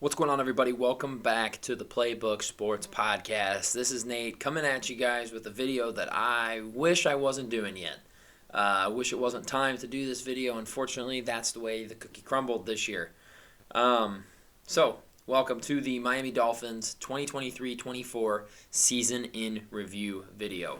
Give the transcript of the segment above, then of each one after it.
What's going on, everybody? Welcome back to the Playbook Sports Podcast. This is Nate coming at you guys with a video that I wish I wasn't doing yet. I wish it wasn't time to do this video. Unfortunately, that's the way the cookie crumbled this year. Welcome to the Miami Dolphins 2023-24 Season in Review video.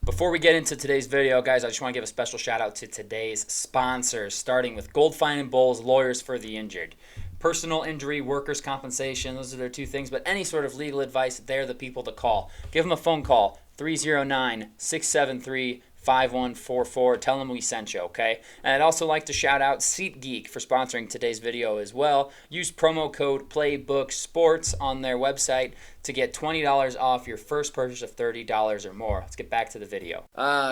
Before we get into today's video, guys, I just want to give a special shout out to today's sponsors, starting with Gold Fine and Bowles, Lawyers for the Injured. Personal injury, workers' compensation, those are their two things, but any sort of legal advice, they're the people to call. Give them a phone call, 309-673-5144. Tell them we sent you, okay? And I'd also like to shout out SeatGeek for sponsoring today's video as well. Use promo code PlaybookSports on their website to get $20 off your first purchase of $30 or more. Let's get back to the video.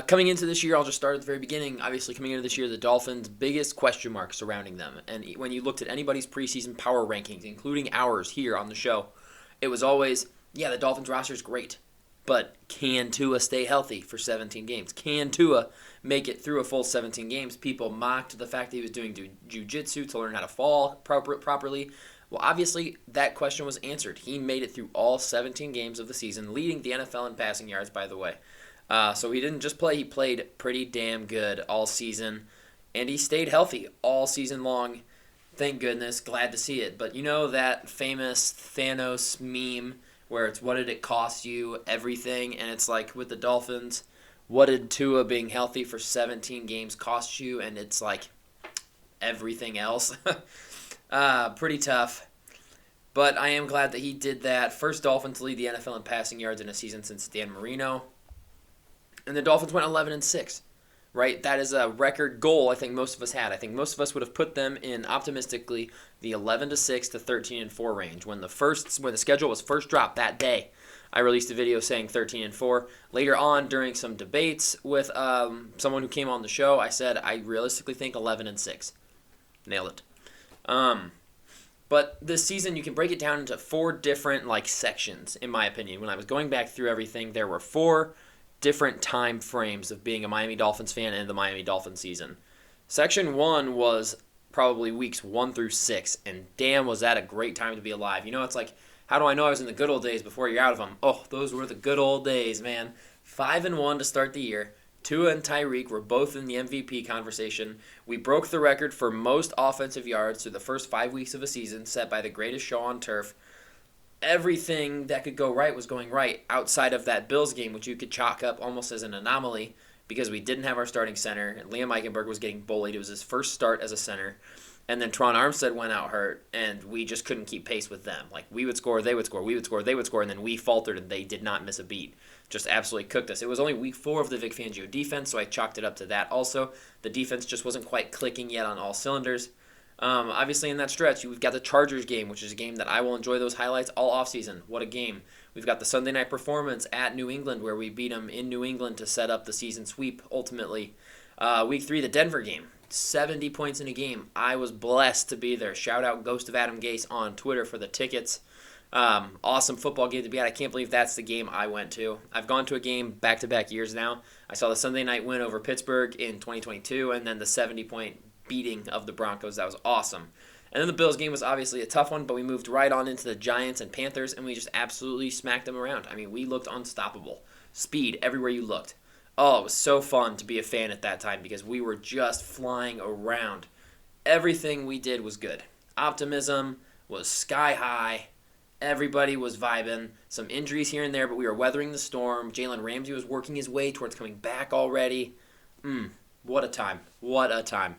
Coming into this year, I'll just start at the very beginning. Obviously, coming into this year, the Dolphins' biggest question mark surrounding them. And when you looked at anybody's preseason power rankings, including ours here on the show, it was always, yeah, the Dolphins roster is great. But can Tua stay healthy for 17 games? Can Tua make it through a full 17 games? People mocked the fact that he was doing jiu-jitsu to learn how to fall properly. Well, obviously, that question was answered. He made it through all 17 games of the season, leading the NFL in passing yards, by the way. So he didn't just play. He played pretty damn good all season, and he stayed healthy all season long. Thank goodness. Glad to see it. But you know that famous Thanos meme where it's what did it cost you, everything, and it's like with the Dolphins, what did Tua being healthy for 17 games cost you, and it's like everything else. Pretty tough, but I am glad that he did that. First Dolphin to lead the NFL in passing yards in a season since Dan Marino, and the Dolphins went 11-6. Right, that is a record goal I think most of us had. I think most of us would have put them in optimistically the 11-6 to 13-4 range. When the schedule was first dropped that day, I released a video saying 13-4. Later on, during some debates with someone who came on the show, I said I realistically think 11-6. Nailed it. But this season, you can break it down into four different sections, in my opinion. When I was going back through everything, there were four different time frames of being a Miami Dolphins fan and the Miami Dolphins season. Section 1 was probably weeks 1 through 6, and damn, was that a great time to be alive. You know, it's like, how do I know I was in the good old days before you're out of them? Oh, those were the good old days, man. 5-1 to start the year. Tua and Tyreek were both in the MVP conversation. We broke the record for most offensive yards through the first 5 weeks of a season, set by the greatest show on turf. Everything that could go right was going right outside of that Bills game, which you could chalk up almost as an anomaly because we didn't have our starting center. And Liam Eichenberg was getting bullied. It was his first start as a center. And then Tron Armstead went out hurt, and we just couldn't keep pace with them. Like, we would score, they would score, we would score, they would score, and then we faltered, and they did not miss a beat. Just absolutely cooked us. It was only week 4 of the Vic Fangio defense, so I chalked it up to that also. The defense just wasn't quite clicking yet on all cylinders. Obviously, in that stretch, we've got the Chargers game, which is a game that I will enjoy those highlights all offseason. What a game. We've got the Sunday night performance at New England, where we beat them in New England to set up the season sweep, ultimately. Week 3, the Denver game. 70 points in a game. I was blessed to be there. Shout out Ghost of Adam Gase on Twitter for the tickets. Awesome football game to be at. I can't believe that's the game I went to. I've gone to a game back-to-back years now. I saw the Sunday night win over Pittsburgh in 2022, and then the 70-point beating of the Broncos. That was awesome. And then the Bills game was obviously a tough one, but we moved right on into the Giants and Panthers, and we just absolutely smacked them around. I mean, we looked unstoppable. Speed everywhere you looked. Oh, it was so fun to be a fan at that time because we were just flying around. Everything we did was good. Optimism was sky high. Everybody was vibing. Some injuries here and there, but we were weathering the storm. Jalen Ramsey was working his way towards coming back already. What a time. What a time.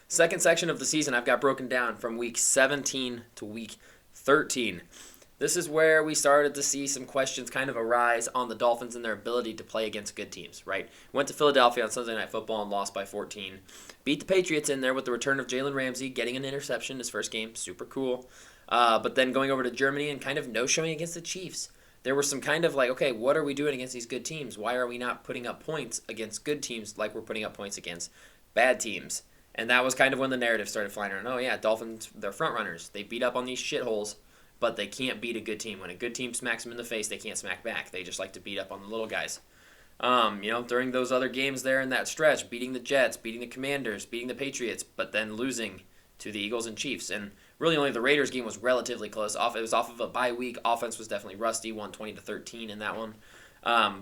Second section of the season I've got broken down from week 17 to week 13. This is where we started to see some questions kind of arise on the Dolphins and their ability to play against good teams, right? Went to Philadelphia on Sunday Night Football and lost by 14. Beat the Patriots in there with the return of Jalen Ramsey, getting an interception his first game. Super cool. But then going over to Germany and kind of no-showing against the Chiefs. There were some kind of okay, what are we doing against these good teams? Why are we not putting up points against good teams like we're putting up points against bad teams? And that was kind of when the narrative started flying around. Oh, yeah, Dolphins, they're front runners. They beat up on these shitholes, but they can't beat a good team. When a good team smacks them in the face, they can't smack back. They just like to beat up on the little guys. During those other games there in that stretch, beating the Jets, beating the Commanders, beating the Patriots, but then losing to the Eagles and Chiefs. And Really, only the Raiders game was relatively close. It was off of a bye week. Offense was definitely rusty. Won 20-13 in that one.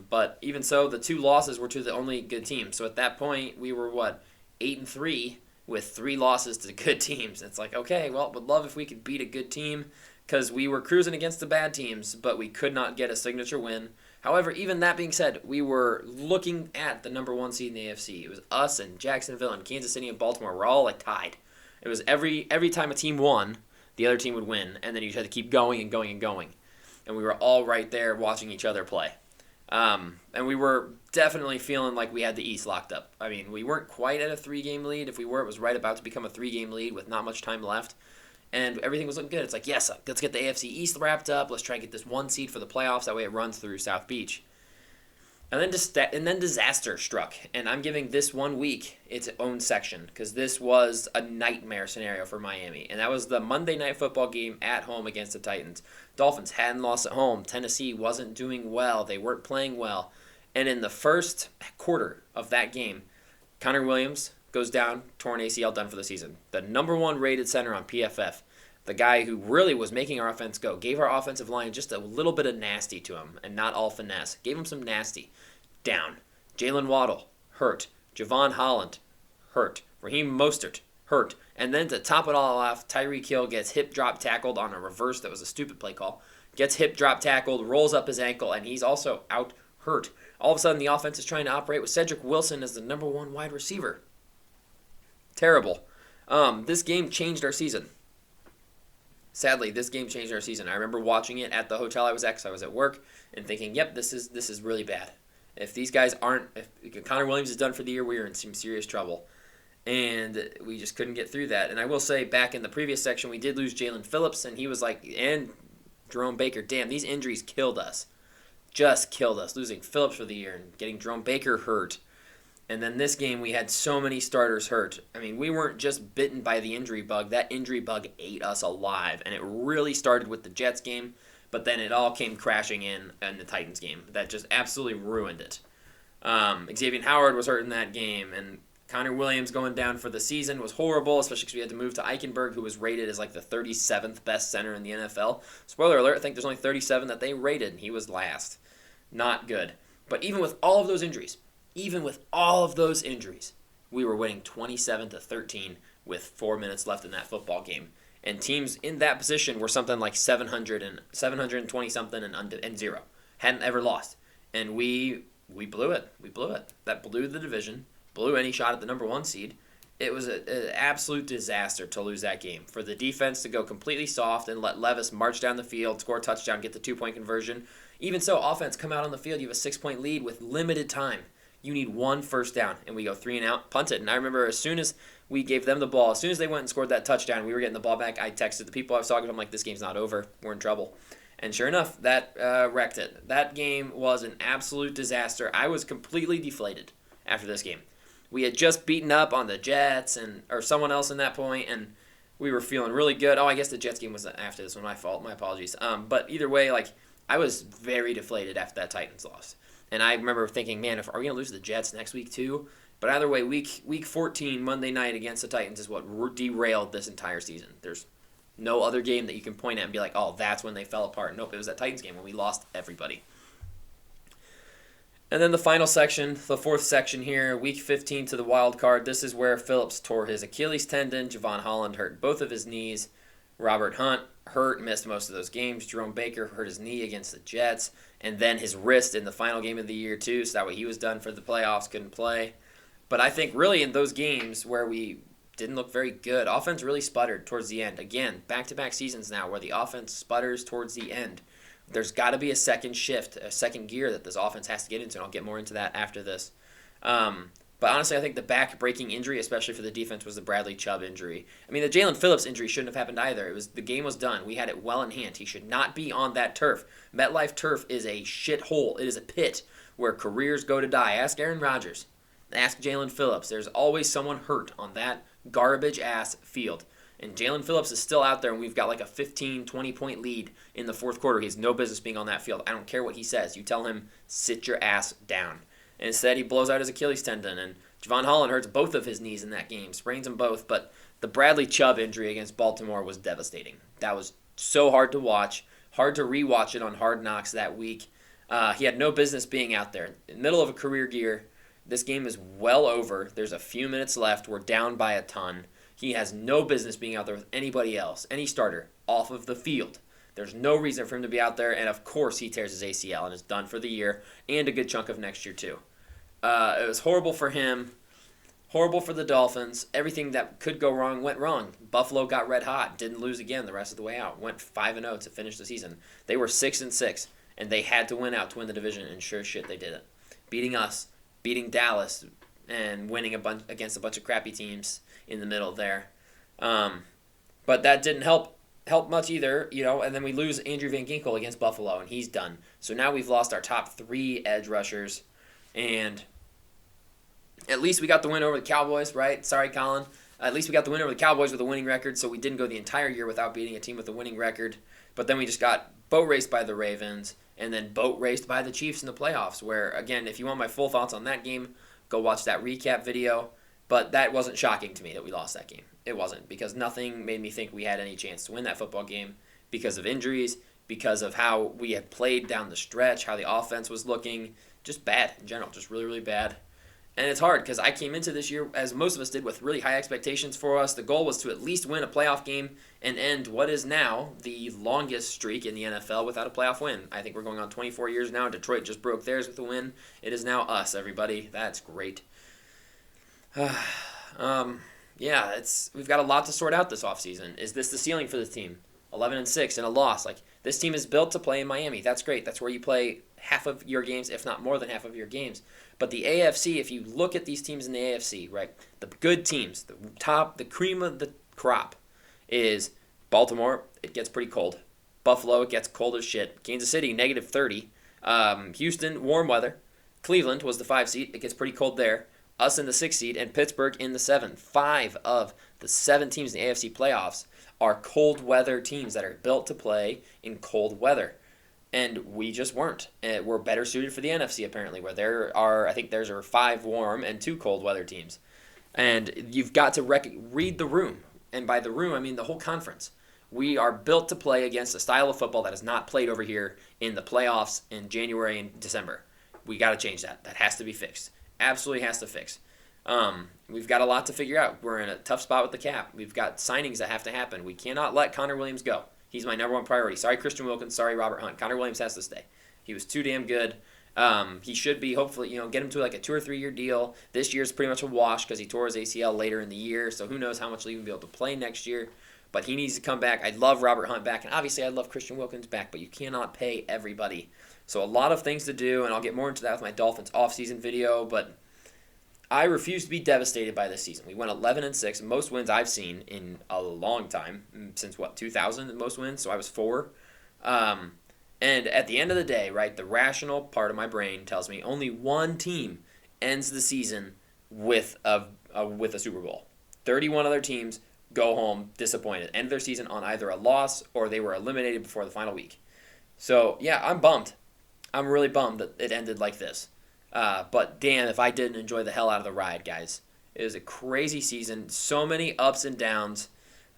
But even so, the 2 losses were to the only good teams. So at that point, we were 8-3 with 3 losses to good teams. It's like, okay, well, would love if we could beat a good team because we were cruising against the bad teams, but we could not get a signature win. However, even that being said, we were looking at the number 1 seed in the AFC. It was us and Jacksonville and Kansas City and Baltimore. We're all tied. It was every time a team won, the other team would win, and then you had to keep going and going and going. And we were all right there watching each other play. And we were definitely feeling like we had the East locked up. I mean, we weren't quite at a 3-game lead. If we were, it was right about to become a 3-game lead with not much time left. And everything was looking good. It's like, yes, let's get the AFC East wrapped up. Let's try and get this 1 seed for the playoffs. That way it runs through South Beach. And then disaster struck. And I'm giving this 1 week its own section because this was a nightmare scenario for Miami. And that was the Monday Night Football game at home against the Titans. Dolphins hadn't lost at home. Tennessee wasn't doing well. They weren't playing well. And in the first quarter of that game, Connor Williams goes down, torn ACL, done for the season. The number 1 rated center on PFF, the guy who really was making our offense go, gave our offensive line just a little bit of nasty to him and not all finesse. Gave him some nasty. Down. Jalen Waddle, hurt. Javon Holland, hurt. Raheem Mostert, hurt. And then to top it all off, Tyreek Hill gets hip drop tackled on a reverse that was a stupid play call. Gets hip drop tackled, rolls up his ankle, and he's also out hurt. All of a sudden, the offense is trying to operate with Cedric Wilson as the number 1 wide receiver. Terrible. This game changed our season. Sadly, this game changed our season. I remember watching it at the hotel I was at 'cause I was at work and thinking, yep, this is really bad. If these guys if Connor Williams is done for the year, we are in some serious trouble. And we just couldn't get through that. And I will say, back in the previous section, we did lose Jalen Phillips, and he was and Jerome Baker. Damn, these injuries killed us. Just killed us. Losing Phillips for the year and getting Jerome Baker hurt. And then this game, we had so many starters hurt. I mean, we weren't just bitten by the injury bug. That injury bug ate us alive. And it really started with the Jets game, but then it all came crashing in the Titans game. That just absolutely ruined it. Xavier Howard was hurt in that game, and Connor Williams going down for the season was horrible, especially because we had to move to Eichenberg, who was rated as the 37th best center in the NFL. Spoiler alert, I think there's only 37 that they rated, and he was last. Not good. But even with all of those injuries, we were winning 27-13 with 4 minutes left in that football game. And teams in that position were something like 720 something and 0. Hadn't ever lost. And we blew it. We blew it. That blew the division, blew any shot at the number 1 seed. It was an absolute disaster to lose that game. For the defense to go completely soft and let Levis march down the field, score a touchdown, get the 2-point conversion. Even so, offense, come out on the field. You have a 6-point lead with limited time. You need 1 first down, and we go 3 and out, punt it. And I remember as soon as we gave them the ball, as soon as they went and scored that touchdown, we were getting the ball back. I texted the people I was talking to. I'm like, this game's not over. We're in trouble. And sure enough, that wrecked it. That game was an absolute disaster. I was completely deflated after this game. We had just beaten up on the Jets or someone else in that point, and we were feeling really good. Oh, I guess the Jets game was after this one. My fault. My apologies. But either way, I was very deflated after that Titans loss. And I remember thinking, man, are we going to lose to the Jets next week too? But either way, week 14, Monday night against the Titans is what derailed this entire season. There's no other game that you can point at and be like, oh, that's when they fell apart. Nope, it was that Titans game when we lost everybody. And then the final section, the 4th section here, week 15 to the wild card. This is where Phillips tore his Achilles tendon. Javon Holland hurt both of his knees. Robert Hunt hurt, missed most of those games. Jerome Baker hurt his knee against the Jets. And then his wrist in the final game of the year, too. So that way he was done for the playoffs, couldn't play. But I think really in those games where we didn't look very good, offense really sputtered towards the end. Again, back-to-back seasons now where the offense sputters towards the end. There's got to be a second shift, a second gear that this offense has to get into, and I'll get more into that after this. But honestly, I think the back-breaking injury, especially for the defense, was the Bradley Chubb injury. I mean, the Jalen Phillips injury shouldn't have happened either. The game was done. We had it well in hand. He should not be on that turf. MetLife turf is a shithole. It is a pit where careers go to die. Ask Aaron Rodgers. Ask Jalen Phillips. There's always someone hurt on that garbage-ass field. And Jalen Phillips is still out there, and we've got a 15, 20-point lead in the 4th quarter. He has no business being on that field. I don't care what he says. You tell him, sit your ass down. Instead, he blows out his Achilles tendon, and Javon Holland hurts both of his knees in that game, sprains them both. But The Bradley Chubb injury against Baltimore was devastating. That was so hard to watch, hard to rewatch it on Hard Knocks that week. He had no business being out there. In the middle of a career year, this game is well over. There's a few minutes left. We're down by a ton. He has no business being out there with anybody else, any starter, off of the field. There's no reason for him to be out there, and of course he tears his ACL and is done for the year and a good chunk of next year too. It was horrible for him, horrible for the Dolphins. Everything that could go wrong went wrong. Buffalo got red hot, didn't lose again the rest of the way out. Went 5-0 to finish the season. They were 6-6, and they had to win out to win the division, and sure shit they did it. Beating us, beating Dallas, and winning against a bunch of crappy teams in the middle there. But that didn't help much either, and then we lose Andrew Van Ginkel against Buffalo, and he's done. So now we've lost our top 3 edge rushers, and at least we got the win over the Cowboys, right? Sorry, Colin. At least we got the win over the Cowboys with a winning record, so we didn't go the entire year without beating a team with a winning record. But then we just got boat raced by the Ravens, and then boat raced by the Chiefs in the playoffs, where, again, if you want my full thoughts on that game, go watch that recap video. But that wasn't shocking to me that we lost that game. It wasn't, because nothing made me think we had any chance to win that football game because of injuries, because of how we had played down the stretch, how the offense was looking. Just bad in general, just really, really bad. And it's hard because I came into this year, as most of us did, with really high expectations for us. The goal was to at least win a playoff game and end what is now the longest streak in the NFL without a playoff win. I think we're going on 24 years now. Detroit just broke theirs with a win. It is now us, everybody. That's great. Yeah, we've got a lot to sort out this offseason. Is this the ceiling for the team? 11-6 and a loss. This team is built to play in Miami. That's great. That's where you play half of your games, if not more than half of your games. But the AFC, if you look at these teams in the AFC, right, the good teams, the cream of the crop is Baltimore. It gets pretty cold. Buffalo, it gets cold as shit. Kansas City, -30. Houston, warm weather. Cleveland was the 5 seed. It gets pretty cold there. Us in the 6 seed, and Pittsburgh in the 7. 5 of the 7 teams in the AFC playoffs are cold weather teams that are built to play in cold weather. And we just weren't. We're better suited for the NFC, apparently, where I think there's 5 warm and 2 cold weather teams. And you've got to read the room. And by the room, I mean the whole conference. We are built to play against a style of football that is not played over here in the playoffs in January and December. We got to change that. That has to be fixed. Absolutely has to fix. We've got a lot to figure out. We're in a tough spot with the cap. We've got signings that have to happen. We cannot let Connor Williams go. He's my number 1 priority. Sorry, Christian Wilkins. Sorry, Robert Hunt. Connor Williams has to stay. He was too damn good. He should be, hopefully, get him to like a 2 or 3 year deal. This year's pretty much a wash because he tore his ACL later in the year, so who knows how much he'll even be able to play next year. But he needs to come back. I'd love Robert Hunt back, and obviously I'd love Christian Wilkins back, but you cannot pay everybody. So a lot of things to do, and I'll get more into that with my Dolphins offseason video, but I refuse to be devastated by this season. We went 11-6, most wins I've seen in a long time, since 2000 most wins, so I was 4. And at the end of the day, right, the rational part of my brain tells me only one team ends the season with a Super Bowl. 31 other teams go home disappointed, end their season on either a loss or they were eliminated before the final week. So, yeah, I'm bummed. I'm really bummed that it ended like this. But damn, if I didn't enjoy the hell out of the ride, guys. It was a crazy season, so many ups and downs,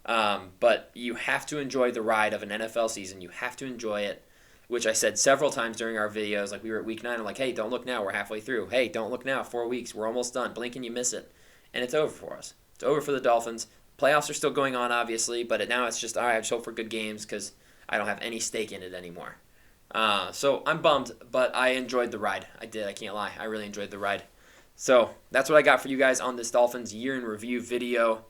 but you have to enjoy the ride of an NFL season. You have to enjoy it, which I said several times during our videos. Like, we were at week 9, I'm like, hey, don't look now, we're halfway through. Hey, don't look now, 4 weeks, we're almost done. Blink and you miss it. And it's over for us. It's over for the Dolphins. Playoffs are still going on, obviously, but now it's just, all right, I just hope for good games because I don't have any stake in it anymore. So I'm bummed, but I enjoyed the ride. I did, I can't lie. I really enjoyed the ride. So that's what I got for you guys on this Dolphins year in review video.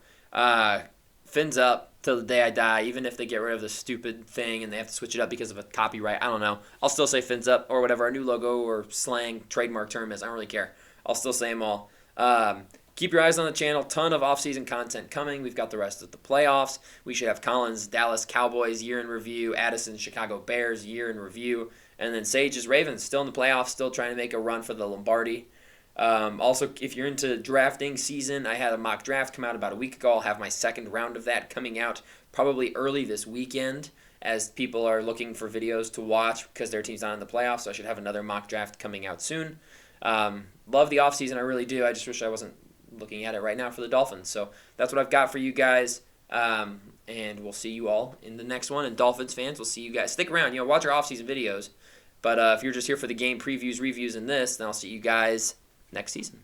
Fins up till the day I die, even if they get rid of the stupid thing and they have to switch it up because of a copyright. I don't know. I'll still say fins up or whatever our new logo or slang trademark term is. I don't really care. I'll still say them all. Keep your eyes on the channel. Ton of off-season content coming. We've got the rest of the playoffs. We should have Colin's Dallas Cowboys year in review, Addison's Chicago Bears year in review, and then Sage's Ravens still in the playoffs, still trying to make a run for the Lombardi. Also, if you're into drafting season, I had a mock draft come out about a week ago. I'll have my second round of that coming out probably early this weekend as people are looking for videos to watch because their team's not in the playoffs, so I should have another mock draft coming out soon. Love the offseason, I really do. I just wish I wasn't looking at it right now for the Dolphins. So that's what I've got for you guys. And we'll see you all in the next one. And Dolphins fans, we'll see you guys. Stick around. Watch our off-season videos. But if you're just here for the game previews, reviews, and this, then I'll see you guys next season.